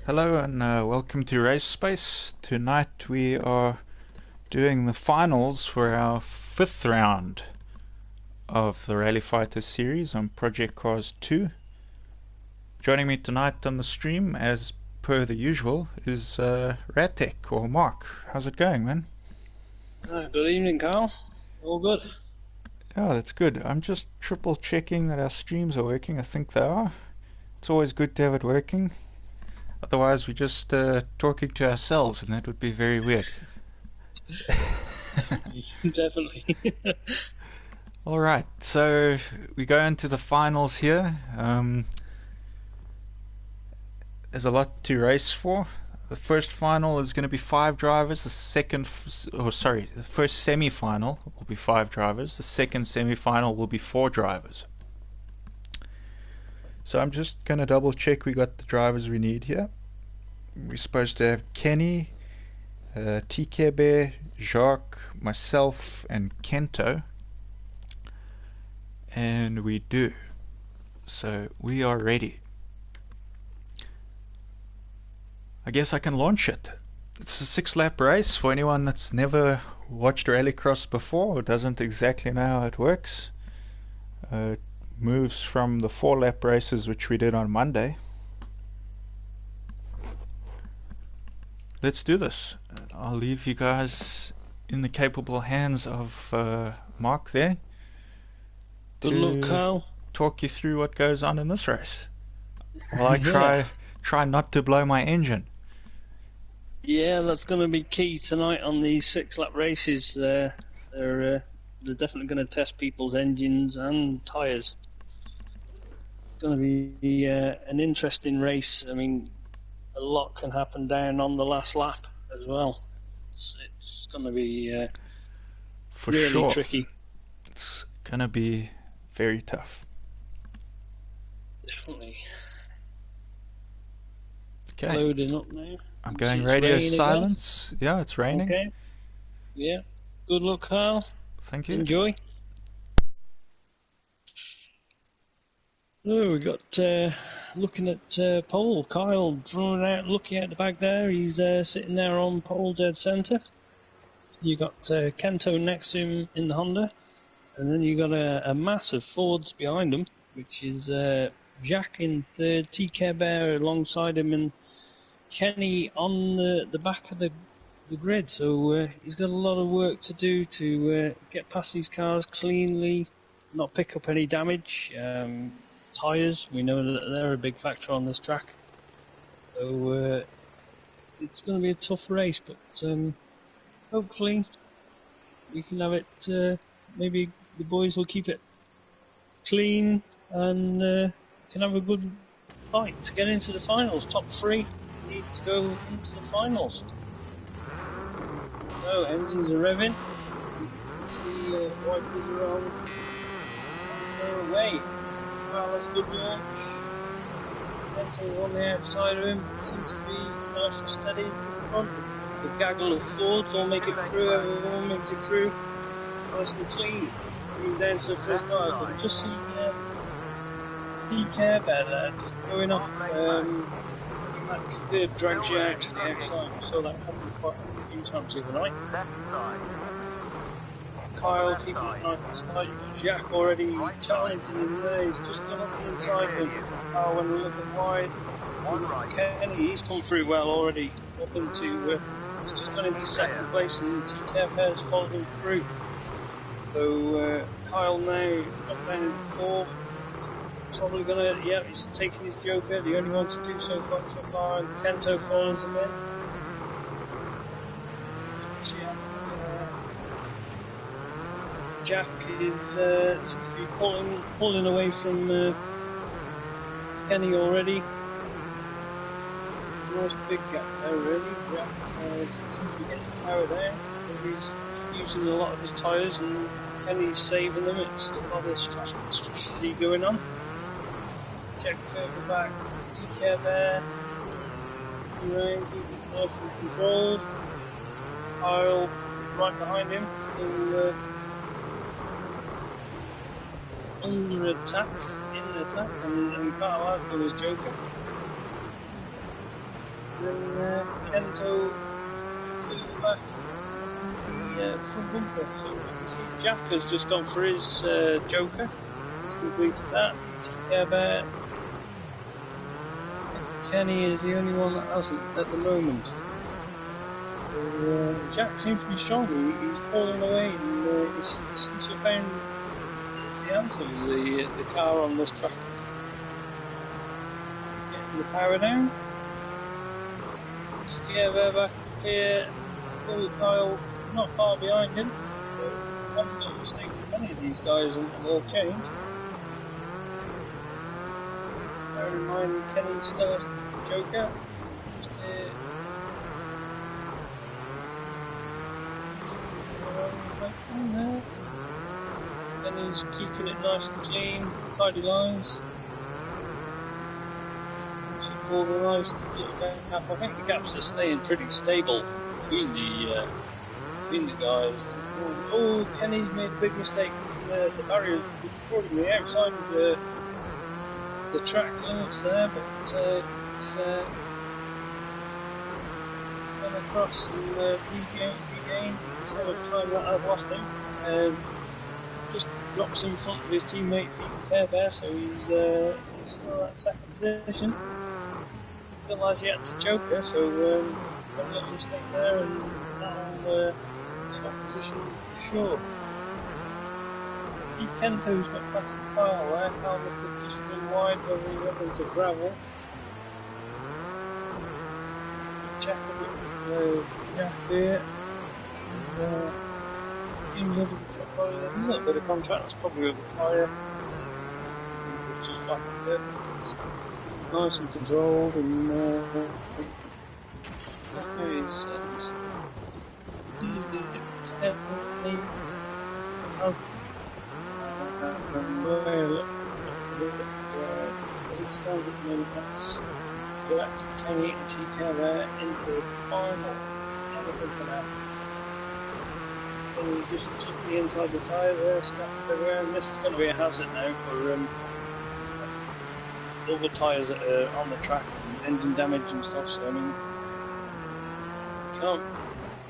Hello and welcome to Race Space. Tonight we are doing the finals for our fifth round of the Rally Fighter series on Project Cars 2. Joining me tonight on the stream, as per the usual, is Ratek or Mark. How's it going, man? Good evening, Carl. All good. Yeah, that's good. I'm just triple checking that our streams are working. I think they are. It's always good to have it working. Otherwise, we're just talking to ourselves, and that would be very weird. Definitely. All right, so we go into the finals here. There's a lot to race for. The first final is going to be 5 drivers. The first semi-final will be 5 drivers. The second semi-final will be 4 drivers. So I'm just going to double check we got the drivers we need here. We're supposed to have Kenny, TK Bear, Jacques, myself, and Kento. And we do. So we are ready. I guess I can launch it. It's a 6-lap race for anyone that's never watched Rallycross before or doesn't exactly know how it works. It moves from the 4-lap races which we did on Monday. Let's do this. I'll leave you guys in the capable hands of Mark there. Good luck, Carl. Talk you through what goes on in this race. While I try not to blow my engine. Yeah, that's going to be key tonight on these 6-lap races. They're definitely going to test people's engines and tyres. It's going to be an interesting race. I mean, a lot can happen down on the last lap as well. It's going to be For really sure. tricky. It's going to be very tough. Definitely. Okay. Loading up now. I'm going radio silence. Again. Yeah, it's raining. Okay. Yeah. Good luck, Carl. Thank you. Enjoy. Oh, we got looking at pole. Kyle drawing out, looking at the back there. He's sitting there on pole, dead centre. You got Kento next to him in the Honda, and then you got a mass of Fords behind him, which is Jack in third, TK Bear alongside him, and Kenny on the back of the grid. So he's got a lot of work to do to get past these cars cleanly, not pick up any damage. Tyres, we know that they're a big factor on this track. So it's going to be a tough race, but hopefully we can have it, maybe the boys will keep it clean and can have a good fight to get into the finals. Top 3 need to go into the finals. So engines are revving. You can see wipers are on. They're away. Well, that's a good launch. Kento on the outside of him. Seems to be nice and steady in the front. The gaggle of Fords all make it through. Everyone makes it through. Nice and clean. Coming down to the first car. But just see PK better just going off. That curve drags you out to the outside. I saw that happen quite a few times the other night. Kyle keeping it nice and tight. Jack already challenging him there. He's just gone up the inside of when we're looking wide. Kenny, he's come through well already. Up into, he's just gone into second place, and TK Bear's followed him through. So Kyle now up down in fourth. Probably gonna, he's taking his joker, the only one to do so far, and Kento follows him in. Jack is seems to be pulling away from Kenny already. Nice big gap there, really. Jack seems to be getting power there. He's using a lot of his tyres, and Kenny's saving them. It's a lot of strategy going on. Check further back. TK there. Around, keeping nice and controlled. Kyle right behind him. So, under attack, and Carl Asper was joking. then Kento flew back into the front bumper. So you can see Jack has just gone for his Joker. He's completed that. T-Care Bear. Kenny is the only one that hasn't at the moment. So, Jack seems to be strong. He's pulling away and he seems to have found the answer with the car on this track. Getting the power down. Yeah, they're back here. Still Kyle not far behind him. So one little mistake for many of these guys and they'll change. Bear in mind Kenny still has Joker. Kenny's keeping it nice and clean, tidy lines. Organised little gap. I think the gaps are staying pretty stable between the guys. Oh, Kenny's made a big mistake. The barrier was me outside of the track limits there, but he's gone across and regained instead of trying that I've lost him. Just drops in front of his teammate Care Bear, so he's still at second position. Still has yet to Joker, so got a little mistake there, and that'll swap position for sure. Kento's got past the tile there. Kyle must have just been wide whether he went into gravel. Check a bit with Jack here. Seems over the truck body. There's a little bit of contract, that's probably with the tyre. It's just like a bit. Nice and controlled, and as it stands at the moment, that's Jack, Kenny and T-Care there into the final. Anything for now. And just keep the inside the tyre there, scattered everywhere, and this is going to be a hazard now for all the tyres that are on the track and engine damage and stuff, so I mean you can't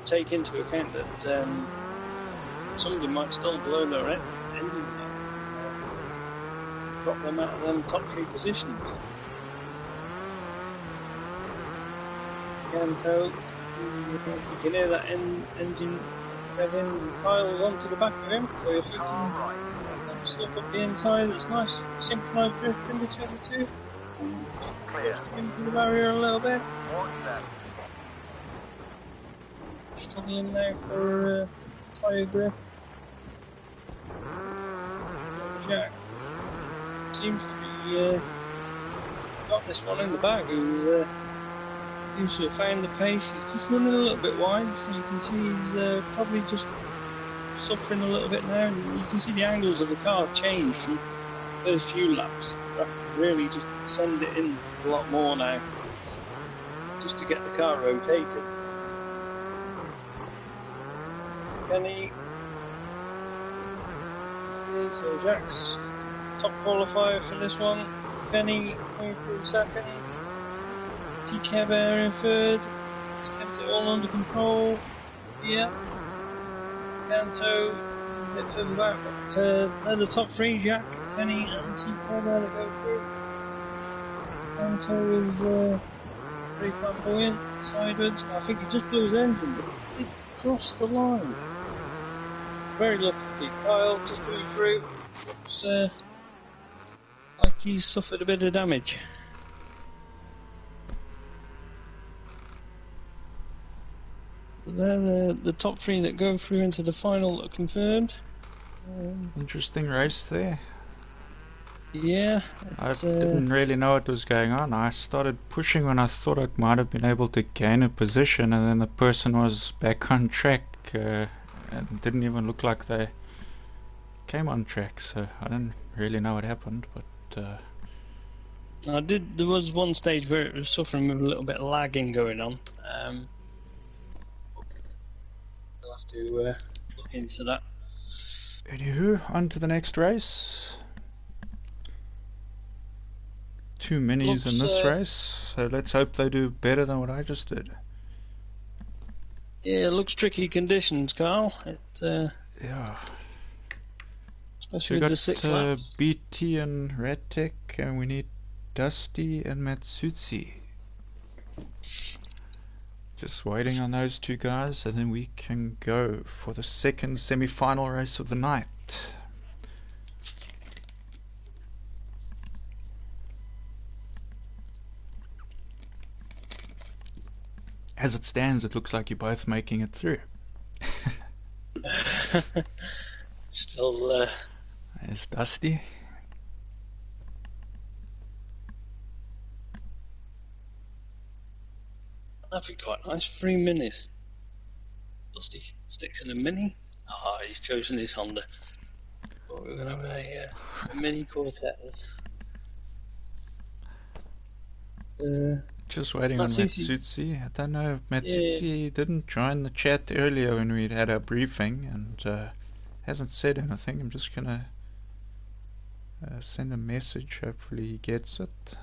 take into account that somebody might still blow their engine drop them out of them top 3 positions. Kento, you can hear that engine revving. Kyle's onto the back of him, so if you can slip up the inside, it's nice synchronised drift in between the two. Push into the barrier a little bit. Struggling now for tyre grip. Jack seems to be got this one in the bag. He seems to have found the pace. He's just running a little bit wide, so you can see he's probably just suffering a little bit now, and you can see the angles of the car change from the first few laps. I can really just send it in a lot more now, just to get the car rotated. Kenny, so Jack's top qualifier for this one. Kenny going through second. T-Care Bear in third. Just kept it all under control. Yeah. Kanto a bit further back, but they're the top 3, Jack, Kenny and T-Care Bear that go through. Kanto is pretty flamboyant, sideways. I think he just blew his engine, but he did cross the line. Very lucky. Kyle just going through. Looks like he's suffered a bit of damage. They're the top 3 that go through into the final that are confirmed. Interesting race there. Yeah. I didn't really know what was going on. I started pushing when I thought I might have been able to gain a position, and then the person was back on track and didn't even look like they came on track, so I didn't really know what happened, but there was one stage where it was suffering with a little bit of lagging going on. We'll have to look into that. Anywho, on to the next race. 2 minis in Looks, this race, so let's hope they do better than what I just did. yeah, it looks tricky conditions, Carl. Yeah. So Especially we with got the 6 laps. BT and Redtech, and we need Dusty and Matsutsi. Just waiting on those two guys, and then we can go for the second semi-final race of the night. As it stands, it looks like you're both making it through. Still, There's Dusty. that'd be quite nice. 3 minis. Dusty sticks in a mini. Ah, he's chosen his Honda. But we're gonna have a mini Quartet. Just waiting on Matsutsi. Matsutsi. I don't know. Yeah, Matsutsi didn't join the chat earlier when we'd had our briefing, and hasn't said anything. I'm just gonna send a message. Hopefully he gets it.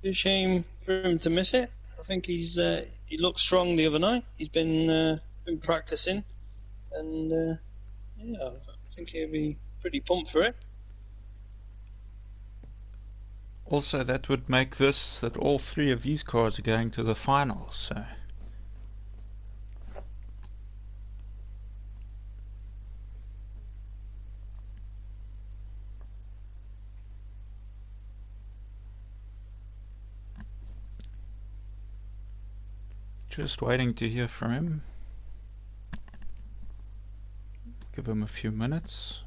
it's a shame for him to miss it. I think he looked strong the other night. He's been practicing, and yeah, I think he'll be pretty pumped for it. Also, that would make this that all three of these cars are going to the final. So just waiting to hear from him. Give him a few minutes.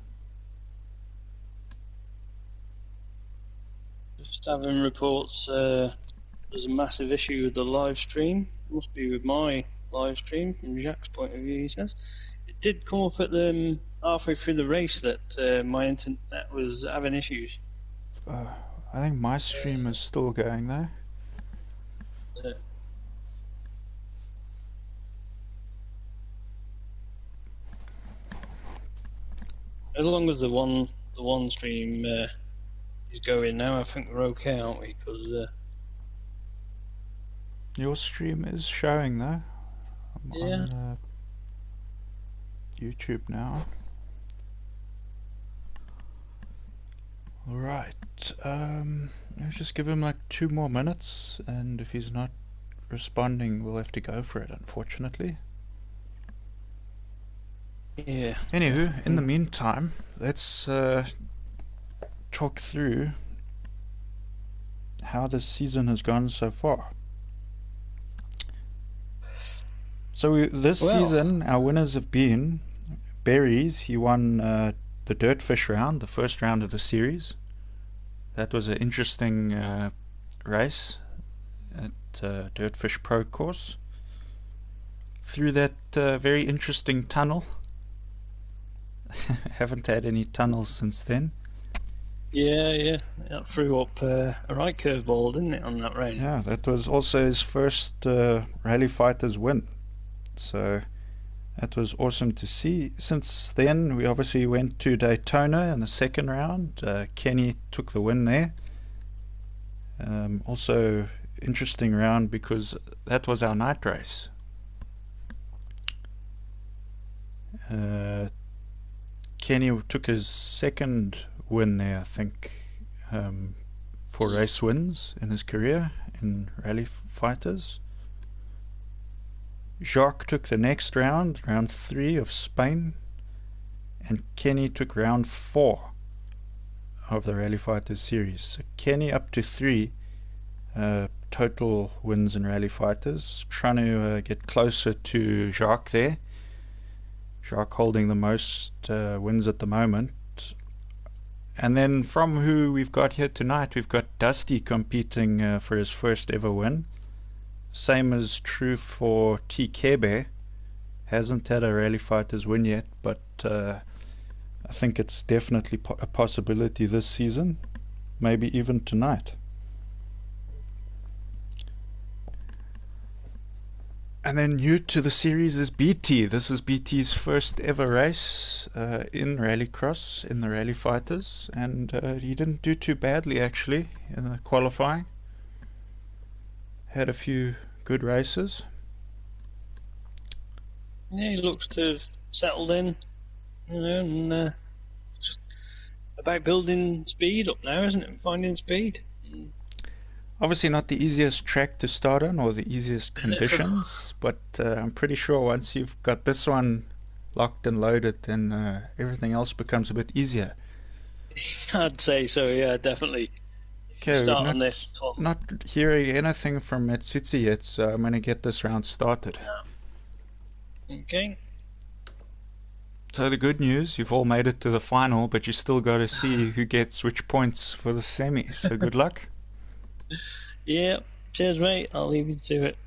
Just having reports there's a massive issue with the live stream. Must be with my live stream from Jacques' point of view, he says. It did come up at the halfway through the race that my internet was having issues. I think my stream is still going though. As long as the one stream is going now, I think we're okay, aren't we? Because Your stream is showing though. I'm yeah, on YouTube now. Alright, let's just give him like 2 more minutes, and if he's not responding, we'll have to go for it, unfortunately. yeah. Anywho, in the meantime, let's talk through how this season has gone so far. So this season, our winners have been Berries. He won the Dirtfish round, the first round of the series. That was an interesting race at Dirtfish Pro course. Through that very interesting tunnel. Haven't had any tunnels since then. Yeah. That threw up a right curveball, didn't it, on that round? Yeah, that was also his first Rally Fighters win. So that was awesome to see. Since then, we obviously went to Daytona in the second round. Kenny took the win there. Also, interesting round because that was our night race. Kenny took his second win there, I think, for race wins in his career in Rally Fighters. Jacques took the next round, round 3 of Spain, and Kenny took round 4 of the Rally Fighters series. So Kenny up to 3 total wins in Rally Fighters, trying to get closer to Jacques there. Jacques holding the most wins at the moment. And then from who we've got here tonight, we've got Dusty competing for his first ever win. Same is true for T. Kebe. Hasn't had a Rally Fighters win yet, but I think it's definitely a possibility this season, maybe even tonight. And then new to the series is BT. This is BT's first ever race in Rallycross in the Rally Fighters, and he didn't do too badly actually in the qualifying. Had a few good races. Yeah, he looks to have settled in, and just about building speed up now, isn't it? Finding speed. Obviously not the easiest track to start on or the easiest conditions, but I'm pretty sure once you've got this one locked and loaded, then everything else becomes a bit easier. I'd say so, yeah, definitely. If you Okay, we're start on this one. not hearing anything from Metsutsu yet, so I'm going to get this round started. Okay. So the good news, you've all made it to the final, but you still got to see who gets which points for the semi. So good luck. Yeah, cheers, mate. I'll leave you to it.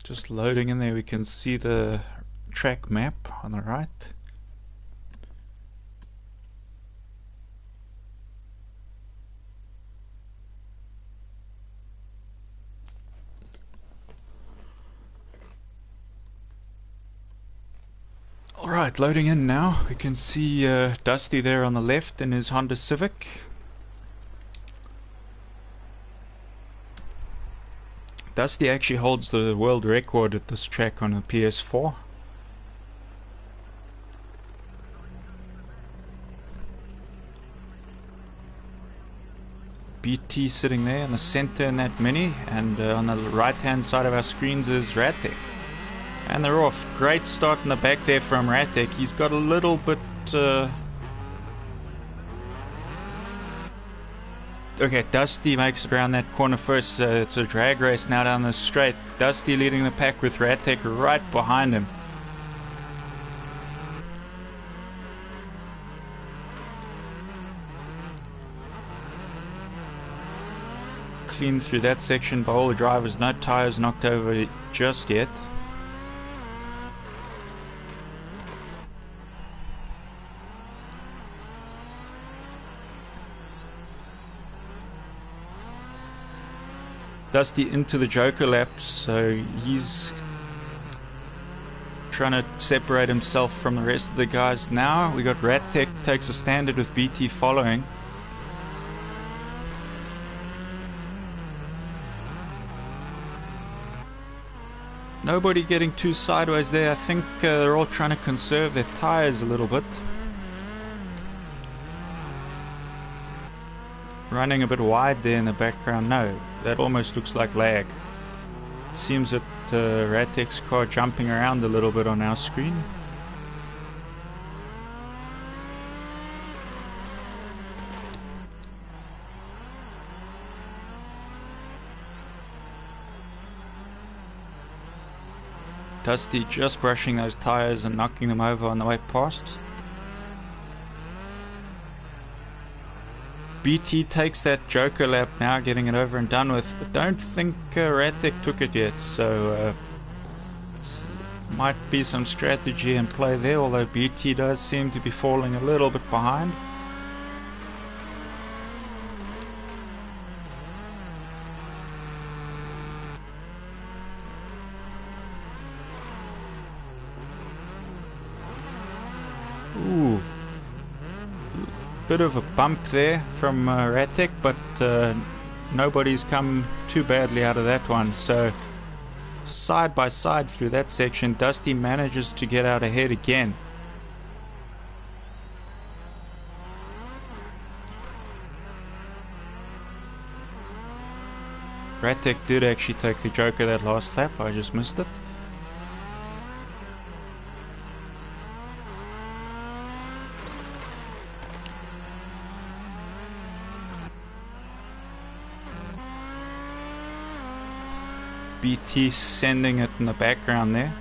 Just loading in there, we can see the track map on the right. Alright, loading in now. We can see Dusty there on the left in his Honda Civic. Dusty actually holds the world record at this track on a PS4. BT sitting there in the center in that Mini, and on the right hand side of our screens is Ratek. And they're off. Great start in the back there from Ratek. He's got a little bit... Okay, Dusty makes it around that corner first. It's a drag race now down the straight. Dusty leading the pack with Ratek right behind him. Clean through that section by all the drivers. No tires knocked over just yet. Dusty into the Joker laps, so he's trying to separate himself from the rest of the guys now. We got Ratek takes a standard with BT following. Nobody getting too sideways there. I think they're all trying to conserve their tires a little bit. Running a bit wide there in the background. No, that almost looks like lag. Seems that Ratek's car jumping around a little bit on our screen. Dusty just brushing those tires and knocking them over on the way past. BT takes that Joker lap now, getting it over and done with. I don't think Ratek took it yet, so might be some strategy in play there, although BT does seem to be falling a little bit behind. Ooh. Bit of a bump there from Ratek, but nobody's come too badly out of that one. So side by side through that section, Dusty manages to get out ahead again. Ratek did actually take the Joker that last lap, I just missed it. BT sending it in the background there.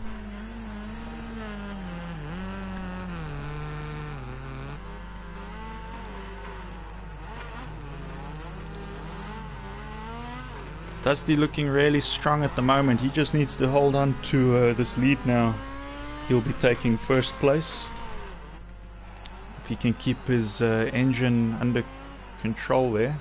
Dusty looking really strong at the moment. He just needs to hold on to this lead now. He'll be taking first place. If he can keep his engine under control there.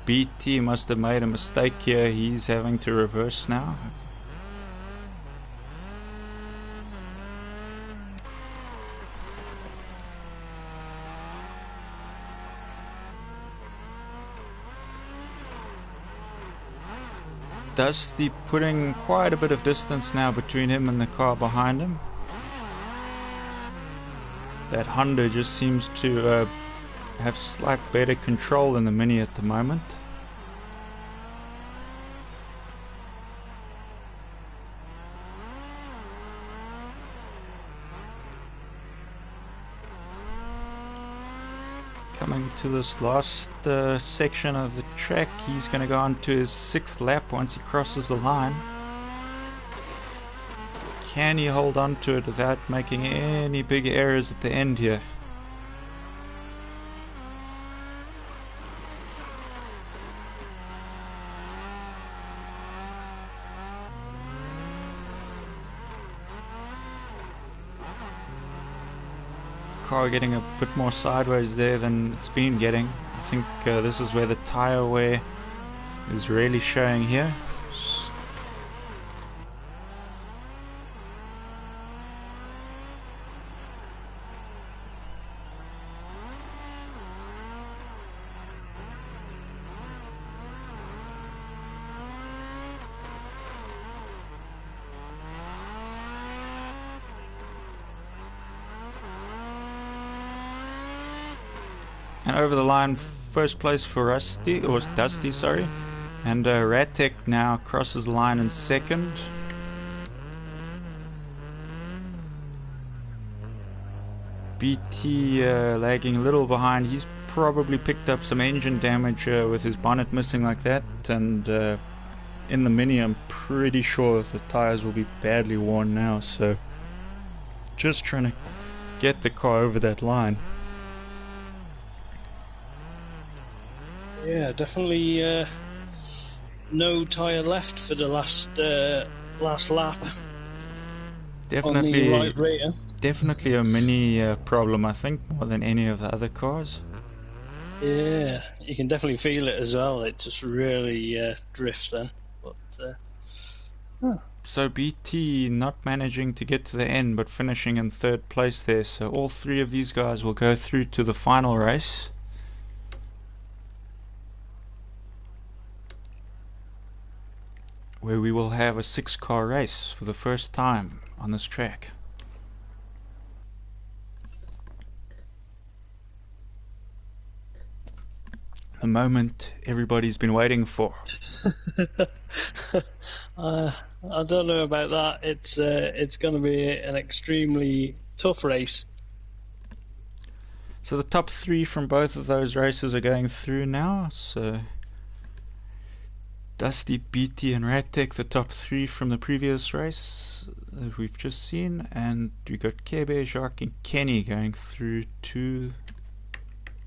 BT must have made a mistake here. He's having to reverse now. Dusty putting quite a bit of distance now between him and the car behind him. That Honda just seems to have slight better control than the Mini at the moment. Coming to this last section of the track, he's going to go on to his 6th lap once he crosses the line. Can he hold on to it without making any big errors at the end here? Car getting a bit more sideways there than it's been getting. I think this is where the tire wear is really showing here. And over the line, first place for Rusty, or Dusty, sorry. And Ratek now crosses the line in 2nd. BT lagging a little behind. He's probably picked up some engine damage with his bonnet missing like that. And in the Mini, I'm pretty sure the tires will be badly worn now. So just trying to get the car over that line. Yeah, definitely no tyre left for the last lap. Definitely, on the right rear. Definitely a Mini problem, I think, more than any of the other cars. Yeah, you can definitely feel it as well. It just really drifts then. But So BT not managing to get to the end, but finishing in 3rd place there. So all 3 of these guys will go through to the final race. Where we will have a 6-car race for the first time on this track. The moment everybody's been waiting for. I don't know about that. It's going to be an extremely tough race. So the top 3 from both of those races are going through now. So Dusty, BT and Ratek, the top 3 from the previous race that we've just seen. And we got Kebe, Jacques and Kenny going through to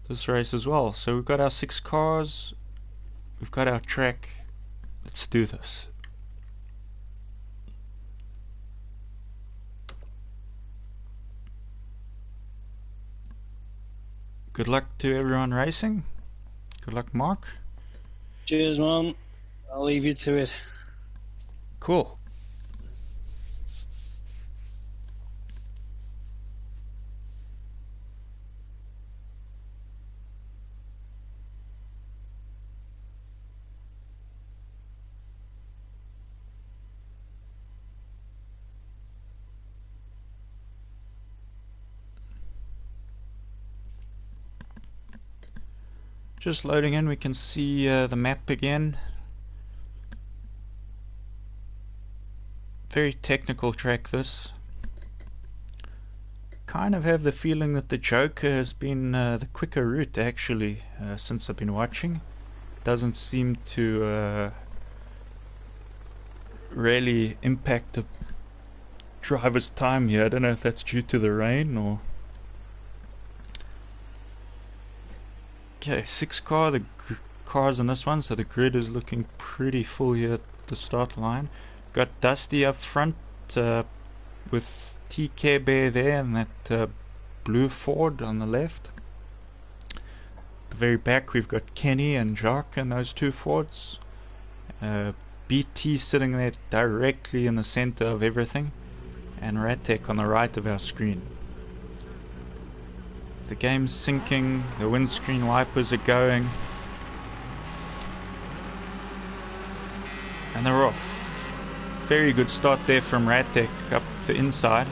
this race as well. So we've got our 6 cars, we've got our track. Let's do this. Good luck to everyone racing. Good luck, Mark. Cheers, man. I'll leave you to it. Cool. Just loading in, we can see the map again. Very technical track this. Kind of have the feeling that the Joker has been the quicker route actually since I've been watching. doesn't seem to really impact the driver's time here. I don't know if that's due to the rain or... Okay, 6 car, the cars in this one, so the grid is looking pretty full here at the start line. Got Dusty up front with TK Bear there and that blue Ford on the left. At the very back we've got Kenny and Jacques and those two Fords. BT sitting there directly in the center of everything, and Ratek on the right of our screen. The game's syncing, the windscreen wipers are going, and they're off. Very good start there from Ratek up the inside.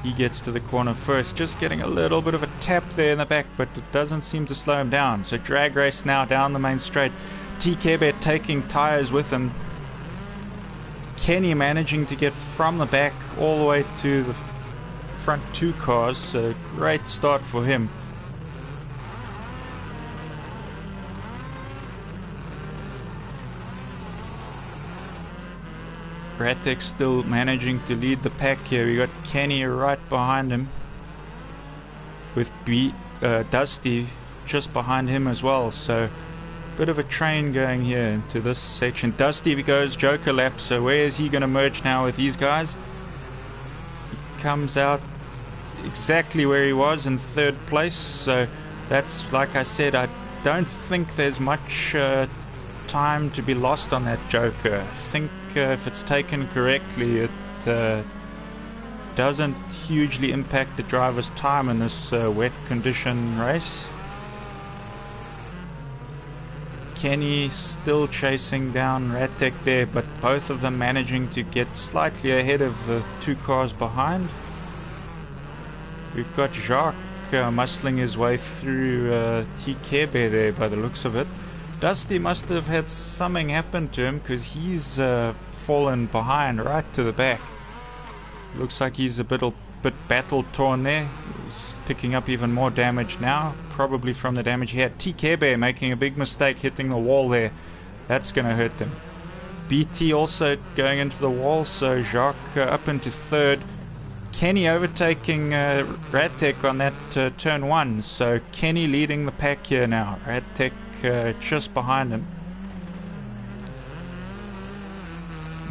He gets to the corner first, just getting a little bit of a tap there in the back, but it doesn't seem to slow him down. So drag race now down the main straight. TKB taking tyres with him. Kenny managing to get from the back all the way to the front 2 cars, so great start for him. Ratek still managing to lead the pack here. We got Kenny right behind him with Dusty just behind him as well, so bit of a train going here into this section. Dusty goes Joker lap, so where is he going to merge now with these guys? He comes out exactly where he was in 3rd place, so that's, like I said, I don't think there's much time to be lost on that Joker. I think if it's taken correctly, it doesn't hugely impact the driver's time in this wet condition race. Kenny still chasing down Ratek there, but both of them managing to get slightly ahead of the 2 cars behind. We've got Jacques muscling his way through TKB there by the looks of it. Dusty must have had something happen to him, because he's fallen behind right to the back. Looks like he's a bit battle torn there. He's picking up even more damage now, probably from the damage he had. TKB making a big mistake hitting the wall there. That's going to hurt him. BT also going into the wall, so Jacques up into 3rd. Kenny overtaking Ratek on that turn 1, so Kenny leading the pack here now. Ratek just behind him.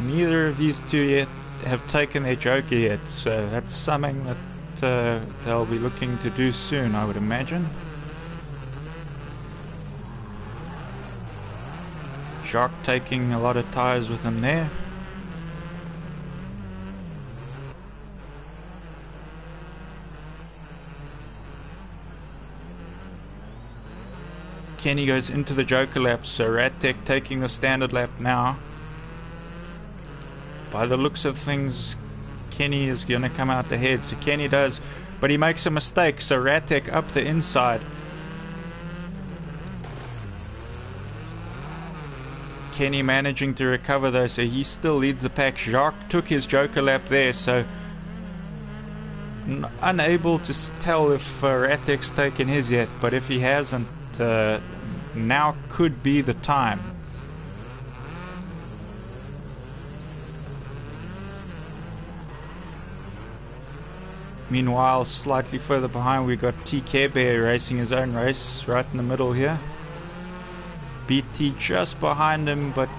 Neither of these two yet have taken their Joker yet, so that's something that they'll be looking to do soon, I would imagine. Jacques taking a lot of tyres with him there. Kenny goes into the Joker lap, so Ratek taking the standard lap now. By the looks of things, Kenny is going to come out ahead, so Kenny does, but he makes a mistake, so Ratek up the inside. Kenny managing to recover though, so he still leads the pack. Jacques took his Joker lap there, so unable to tell if Ratek's taken his yet, but if he hasn't, now could be the time. Meanwhile, slightly further behind, we got TK Bear racing his own race right in the middle here. BT just behind him, but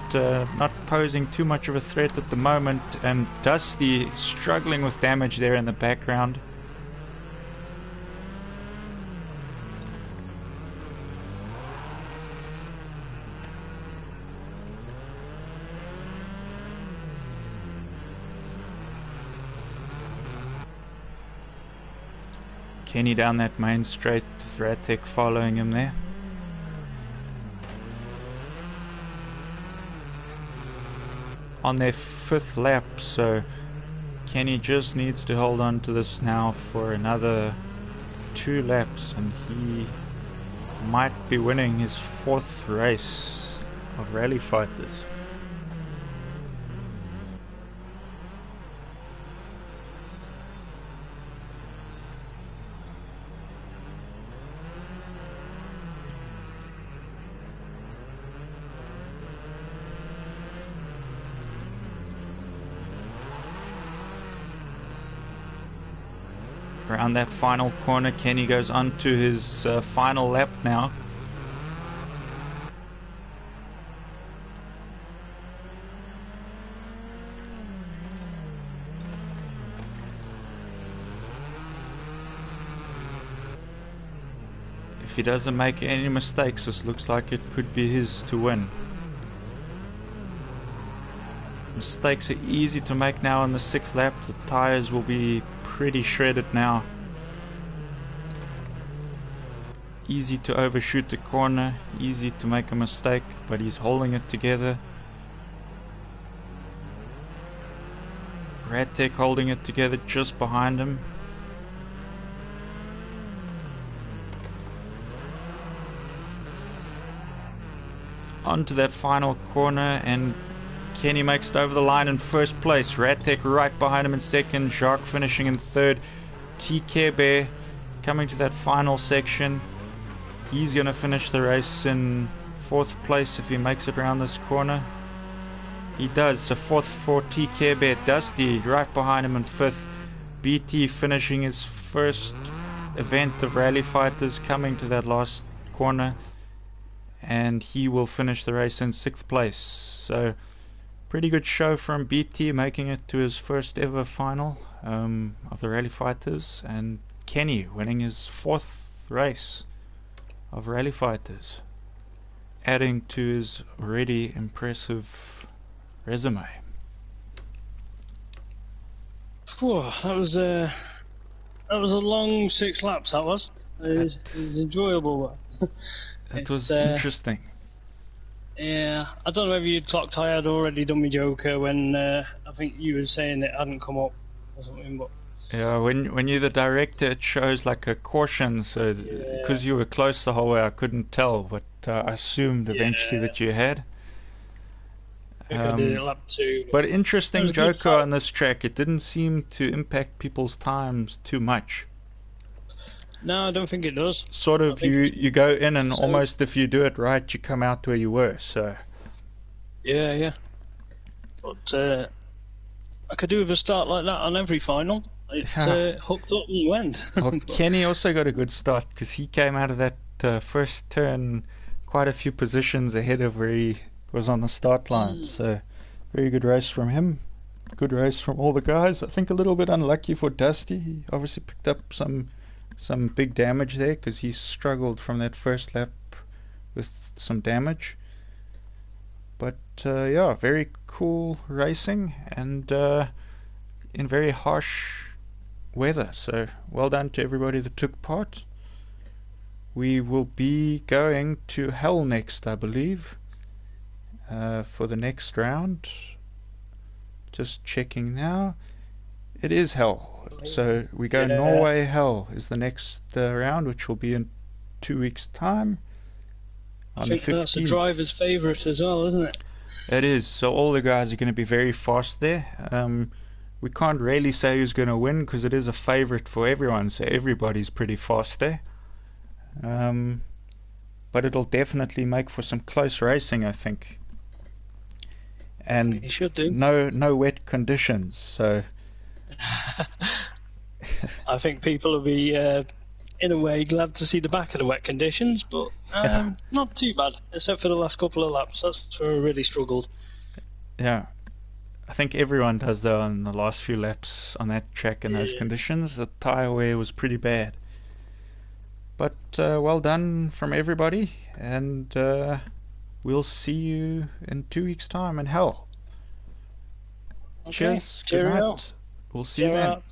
not posing too much of a threat at the moment, and Dusty struggling with damage there in the background. Kenny down that main straight with Ratek following him there. On their 5th lap, so Kenny just needs to hold on to this now for another 2 laps, and he might be winning his 4th race of Rally Fighters. around that final corner. Kenny goes on to his final lap now. If he doesn't make any mistakes, this looks like it could be his to win. Mistakes are easy to make now on the 6th lap. The tires will be pretty shredded now. Easy to overshoot the corner, easy to make a mistake, but he's holding it together. Radtech holding it together just behind him. Onto that final corner, and Kenny makes it over the line in first place. Radtech right behind him in second. Jacques finishing in third. TK coming to that final section. He's going to finish the race in 4th place if he makes it around this corner. He does. So 4th for TK. Dusty right behind him in 5th. BT finishing his first event of Rally Fighters, coming to that last corner. And he will finish the race in 6th place. So pretty good show from BT, making it to his first ever final of the Rally Fighters, and Kenny winning his 4th race of Rally Fighters, adding to his already impressive resume. Whew, that was a long 6 laps. That was. It was enjoyable. That was interesting. Yeah, I don't know whether you'd clocked I had already done my Joker when I think you were saying it hadn't come up or something, but... Yeah, when you're the director, it shows like a caution, so because you were close the whole way, I couldn't tell, but I assumed eventually that you had. I think I did it lap 2. But interesting Joker on this track. It didn't seem to impact people's times too much. No, I don't think it does. Sort of, you go in and almost if you do it right, you come out where you were, so... Yeah. But I could do with a start like that on every final. It hooked up and went. Well, Kenny also got a good start, because he came out of that first turn quite a few positions ahead of where he was on the start line, so very good race from him. Good race from all the guys. I think a little bit unlucky for Dusty. He obviously picked up some big damage there, because he struggled from that first lap with some damage. But yeah, very cool racing, and in very harsh weather, so well done to everybody that took part. We will be going to Hell next, I believe, for the next round. Just checking now. It is Hell. So we go Norway Hell is the next round, which will be in 2 weeks' time. I think that's the driver's favourite as well, isn't it? It is. So all the guys are going to be very fast there. We can't really say who's going to win, because it is a favourite for everyone, so everybody's pretty fast there. But it'll definitely make for some close racing, I think. And you should do. No wet conditions, so... I think people will be, in a way, glad to see the back of the wet conditions, but not too bad, except for the last couple of laps. That's where I really struggled. Yeah. I think everyone does though on the last few laps on that track in those conditions. The tyre wear was pretty bad. But well done from everybody, and we'll see you in 2 weeks' time in Hell. Okay. Cheers. Good night. We'll see you then.